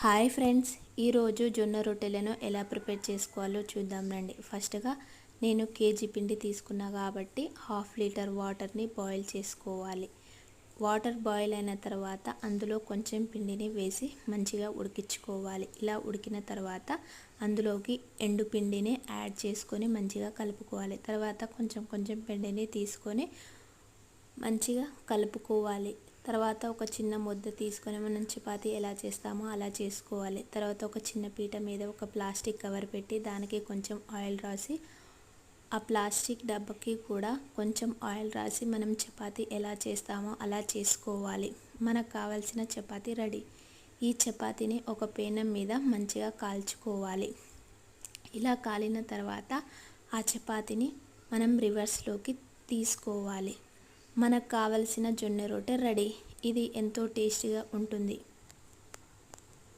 Hi friends, ఈరోజు జొన్న రొట్టెలను ఎలా ప్రిపేర్ చేసుకోవాలో చూద్దాం రండి. ఫస్ట్గా నేను కేజీ పిండి తీసుకున్నా కాబట్టి హాఫ్ లీటర్ వాటర్ని బాయిల్ చేసుకోవాలి. వాటర్ బాయిల్ అయిన తర్వాత అందులో కొంచెం పిండిని వేసి మంచిగా ఉడికించుకోవాలి. ఇలా ఉడికిన తర్వాత అందులోకి ఎండు పిండిని యాడ్ చేసుకొని మంచిగా కలుపుకోవాలి. తర్వాత కొంచెం కొంచెం పిండిని తీసుకొని మంచిగా కలుపుకోవాలి. తర్వాత ఒక చిన్న ముద్ద తీసుకొని మనం చపాతీ ఎలా చేస్తామో అలా చేసుకోవాలి. తర్వాత ఒక చిన్న పీట మీద ఒక ప్లాస్టిక్ కవర్ పెట్టి దానికి కొంచెం ఆయిల్ రాసి ఆ ప్లాస్టిక్ డబ్బాకి కూడా కొంచెం ఆయిల్ రాసి మనం చపాతీ ఎలా చేస్తామో అలా చేసుకోవాలి. మనకు కావాల్సిన చపాతీ రెడీ. ఈ చపాతీని ఒక పేనం మీద మంచిగా కాల్చుకోవాలి. ఇలా కాలిన తర్వాత ఆ చపాతీని మనం రివర్స్లోకి తీసుకోవాలి. మనకు కావలసిన జొన్న రొట్టె రెడీ. ఇది ఎంతో టేస్టీగా ఉంటుంది.